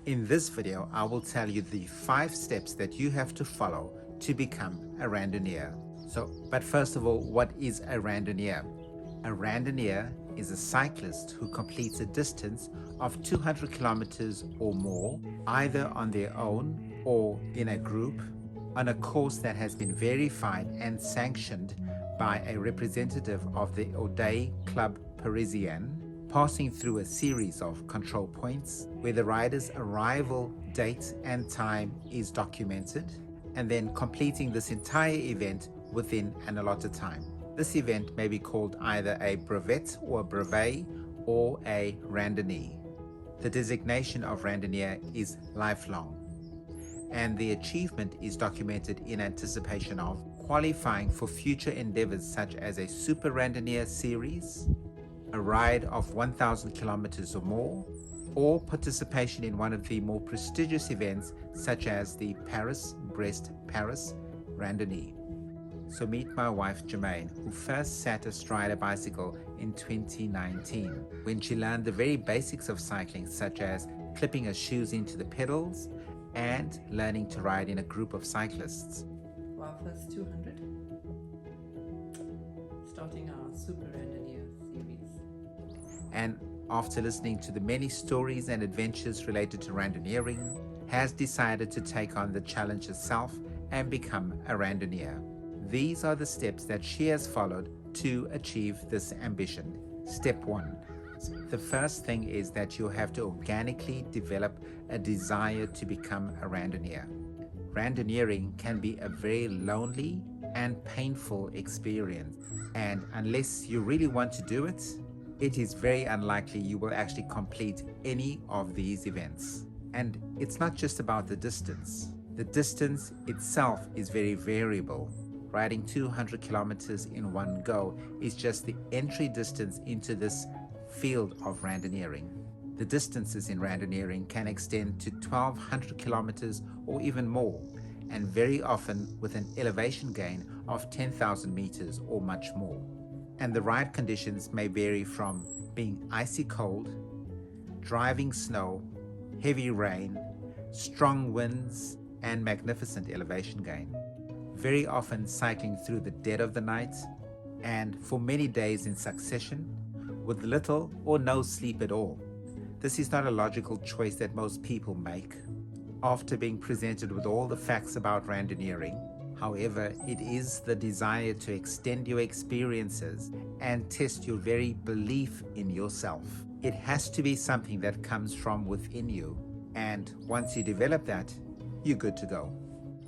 In this video, I will tell you the 5 steps that you have to follow to become a randonneur. But first of all, what is a randonneur? A randonneur is a cyclist who completes a distance of 200 kilometers or more, either on their own or in a group, on a course that has been verified and sanctioned by a representative of the Eau Club Parisien, passing through a series of control points where the rider's arrival date and time is documented, and then completing this entire event within an allotted time. This event may be called either a brevet or a brevet or a randonnée. The designation of randonneur is lifelong, and the achievement is documented in anticipation of qualifying for future endeavors such as a super randonneur series, a ride of 1,000 kilometers or more, or participation in one of the more prestigious events such as the Paris-Brest-Paris Randonneur. So meet my wife Germaine, who first sat astride a bicycle in 2019 when she learned the very basics of cycling, such as clipping her shoes into the pedals and learning to ride in a group of cyclists. Our first 200, starting our super randonneur series. And after listening to the many stories and adventures related to randonneuring, has decided to take on the challenge herself and become a randonneur. These are the steps that she has followed to achieve this ambition. Step 1. The first thing is that you have to organically develop a desire to become a randonneur. Randonneuring can be a very lonely and painful experience, and unless you really want to do it, it is very unlikely you will actually complete any of these events. And it's not just about the distance. The distance itself is very variable. Riding 200 kilometers in one go is just the entry distance into this field of randonneuring. The distances in randonneuring can extend to 1,200 kilometers or even more, and very often with an elevation gain of 10,000 meters or much more. And the ride conditions may vary from being icy cold, driving snow, heavy rain, strong winds, and magnificent elevation gain. Very often cycling through the dead of the night and for many days in succession with little or no sleep at all. This is not a logical choice that most people make after being presented with all the facts about randonneuring. However, it is the desire to extend your experiences and test your very belief in yourself. It has to be something that comes from within you, and once you develop that, you're good to go.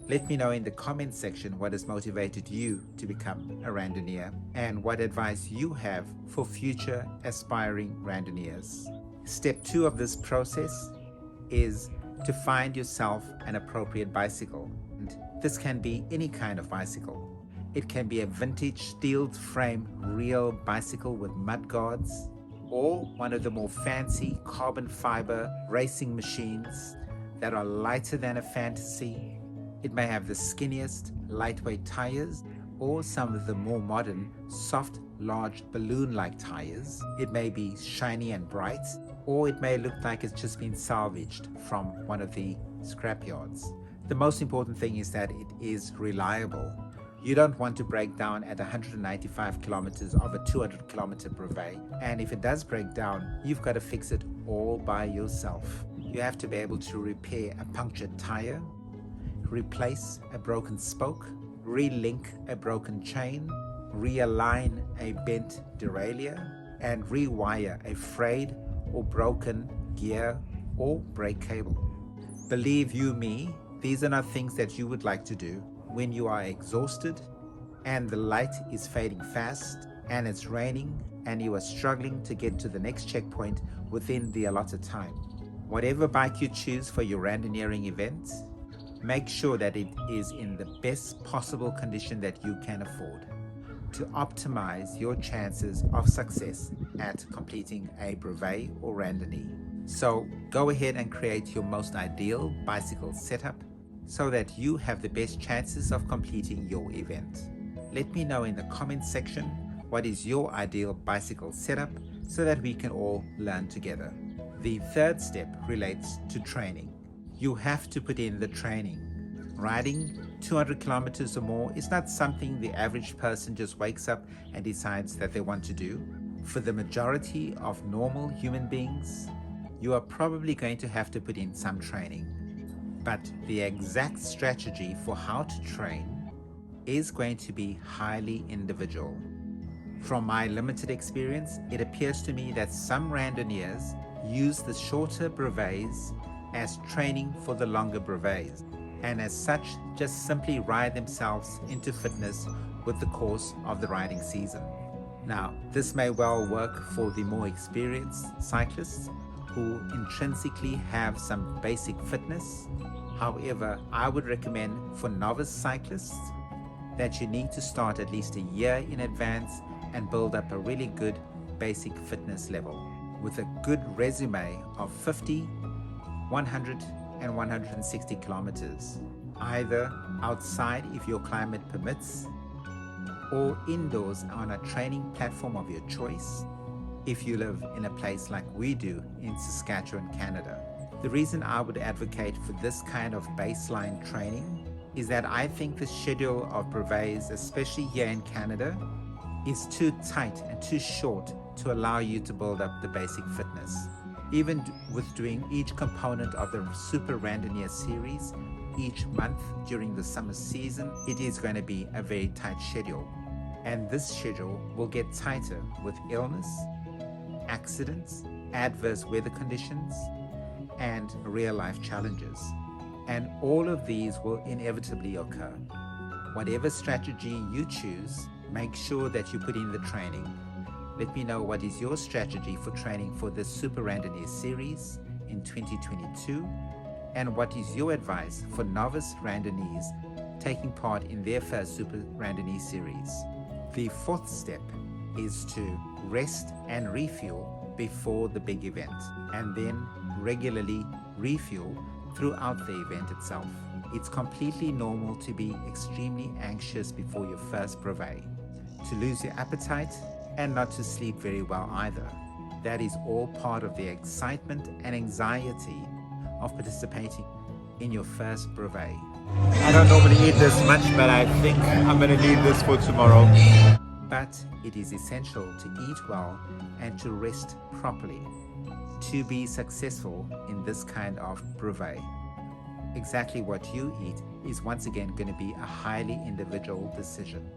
Let me know in the comment section what has motivated you to become a randonneur and what advice you have for future aspiring randonneurs. Step 2 of this process is to find yourself an appropriate bicycle. And this can be any kind of bicycle. It can be a vintage steel frame real bicycle with mud guards, or one of the more fancy carbon fiber racing machines that are lighter than a fantasy. It may have the skinniest, lightweight tires, or some of the more modern, soft, large balloon-like tires. It may be shiny and bright, or it may look like it's just been salvaged from one of the scrapyards. The most important thing is that it is reliable. You don't want to break down at 195 kilometers of a 200 kilometer brevet, and if it does break down, you've got to fix it all by yourself. You have to be able to repair a punctured tire, replace a broken spoke, relink a broken chain, realign a bent derailleur, and rewire a frayed or broken gear or brake cable. Believe you me, these are not things that you would like to do when you are exhausted and the light is fading fast and it's raining and you are struggling to get to the next checkpoint within the allotted time. Whatever bike you choose for your randonneuring event, make sure that it is in the best possible condition that you can afford to optimize your chances of success at completing a brevet or randonnée. So go ahead and create your most ideal bicycle setup so that you have the best chances of completing your event. Let me know in the comment section what is your ideal bicycle setup so that we can all learn together. The third step relates to training. You have to put in the training. Riding 200 kilometers or more is not something the average person just wakes up and decides that they want to do. For the majority of normal human beings, you are probably going to have to put in some training. But the exact strategy for how to train is going to be highly individual. From my limited experience, it appears to me that some randonneurs use the shorter brevets as training for the longer brevets, and as such just simply ride themselves into fitness with the course of the riding season. Now, this may well work for the more experienced cyclists who intrinsically have some basic fitness. However, I would recommend for novice cyclists that you need to start at least a year in advance and build up a really good basic fitness level with a good resume of 50, 100 and 160 kilometers, either outside if your climate permits, or indoors on a training platform of your choice if you live in a place like we do in Saskatchewan, Canada. The reason I would advocate for this kind of baseline training is that I think the schedule of brevets, especially here in Canada, is too tight and too short to allow you to build up the basic fitness. Even with doing each component of the Super Randonneur series each month during the summer season, it is going to be a very tight schedule. And this schedule will get tighter with illness, accidents, adverse weather conditions, and real-life challenges. And all of these will inevitably occur. Whatever strategy you choose, make sure that you put in the training. Let me know what is your strategy for training for the Super Randonneur series in 2022, and what is your advice for novice randonnees taking part in their first Super Randonneur series. The fourth step is to rest and refuel before the big event, and then regularly refuel throughout the event itself. It's completely normal to be extremely anxious before your first brevet, to lose your appetite, and not to sleep very well either. That is all part of the excitement and anxiety of participating in your first brevet. I don't normally eat this much, but I think I'm going to need this for tomorrow. But it is essential to eat well and to rest properly to be successful in this kind of brevet. Exactly what you eat is once again going to be a highly individual decision.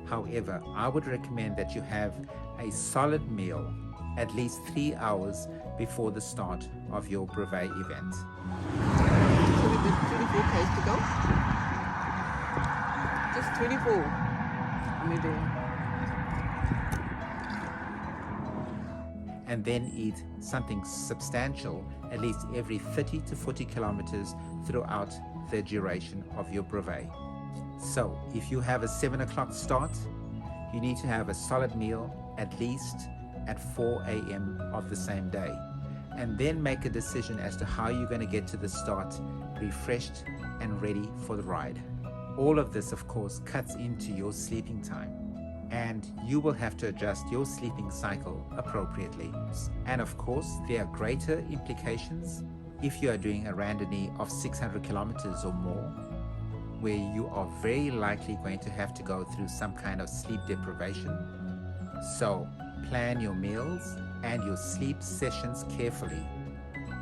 However, I would recommend that you have a solid meal at least 3 hours before the start of your brevet event. So we did 24 Ks to go? Just 24. Maybe. And then eat something substantial at least every 30 to 40 kilometers throughout the duration of your brevet. So if you have a 7 o'clock start, you need to have a solid meal at least at 4 a.m. of the same day, and then make a decision as to how you're going to get to the start refreshed and ready for the ride. All of this, of course, cuts into your sleeping time, and you will have to adjust your sleeping cycle appropriately. And of course, there are greater implications if you are doing a randonnée of 600 kilometers or more, where you are very likely going to have to go through some kind of sleep deprivation. So plan your meals and your sleep sessions carefully,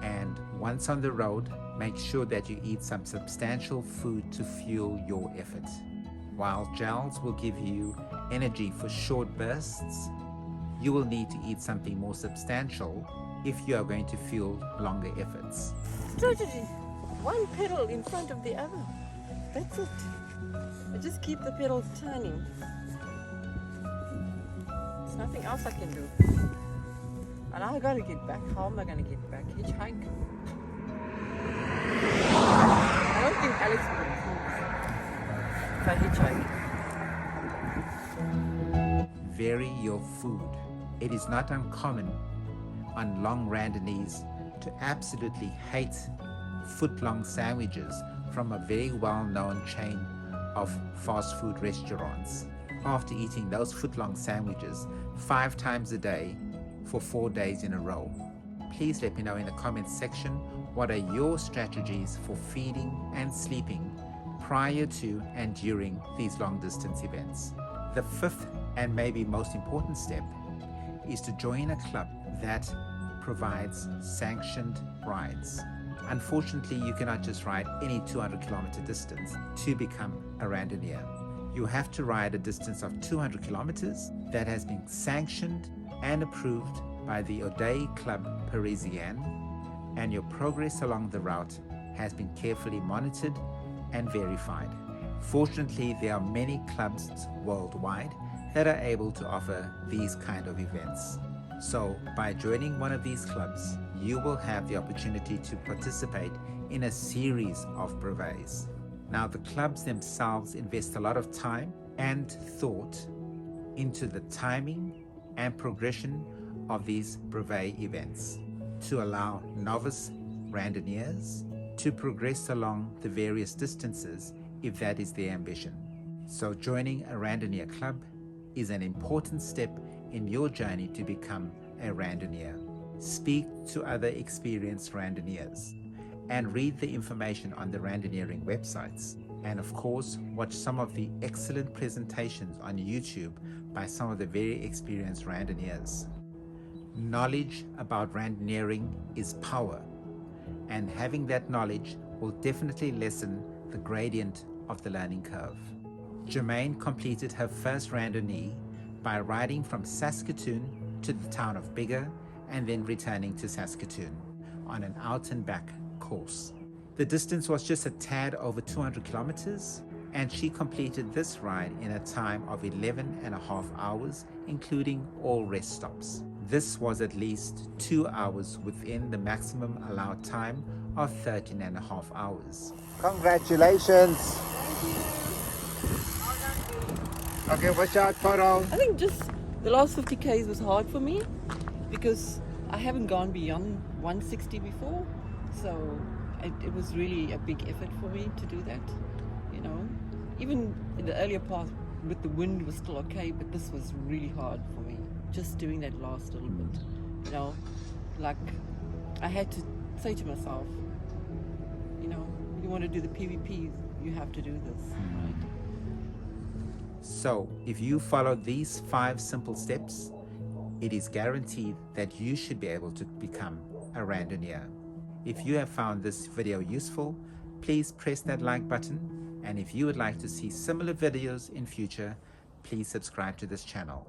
and once on the road, make sure that you eat some substantial food to fuel your effort. While gels will give you energy for short bursts, you will need to eat something more substantial if you are going to fuel longer efforts. Strategy. One pedal in front of the other. That's it. I just keep the pedals turning. There's nothing else I can do. And I gotta get back. How am I gonna get back? Hitchhike? I don't think Alex will if I hitchhike. Vary your food. It is not uncommon on long randonnees to absolutely hate foot-long sandwiches from a very well-known chain of fast food restaurants. After eating those foot-long sandwiches 5 times a day for 4 days in a row, please let me know in the comments section what are your strategies for feeding and sleeping prior to and during these long distance events. The fifth and maybe most important step is to join a club that provides sanctioned rides. Unfortunately, you cannot just ride any 200-kilometer distance to become a randonneur. You have to ride a distance of 200 kilometers that has been sanctioned and approved by the Oday Club Parisien, and your progress along the route has been carefully monitored and verified. Fortunately, there are many clubs worldwide that are able to offer these kind of events. So by joining one of these clubs, you will have the opportunity to participate in a series of brevets. Now, the clubs themselves invest a lot of time and thought into the timing and progression of these brevet events to allow novice randonneurs to progress along the various distances if that is their ambition. So joining a randonneur club is an important step in your journey to become a randonneur. Speak to other experienced randonneurs and read the information on the randonneuring websites. And of course, watch some of the excellent presentations on YouTube by some of the very experienced randonneurs. Knowledge about randonneuring is power, and having that knowledge will definitely lessen the gradient of the learning curve. Germaine completed her first randonnée by riding from Saskatoon to the town of Biggar and then returning to Saskatoon on an out and back course. The distance was just a tad over 200 kilometers, and she completed this ride in a time of 11.5 hours, including all rest stops. This was at least 2 hours within the maximum allowed time of 13.5 hours. Congratulations! Okay, watch out, photo. I think just the last 50 Ks was hard for me because I haven't gone beyond 160 before, so it was really a big effort for me to do that, you know. Even in the earlier part with the wind was still okay, but this was really hard for me, just doing that last little bit, you know. Like, I had to say to myself, you know, you want to do the PVP, you have to do this, right? So if you follow these 5 simple steps, it is guaranteed that you should be able to become a randonneur. If you have found this video useful, please press that like button, and if you would like to see similar videos in future, please subscribe to this channel.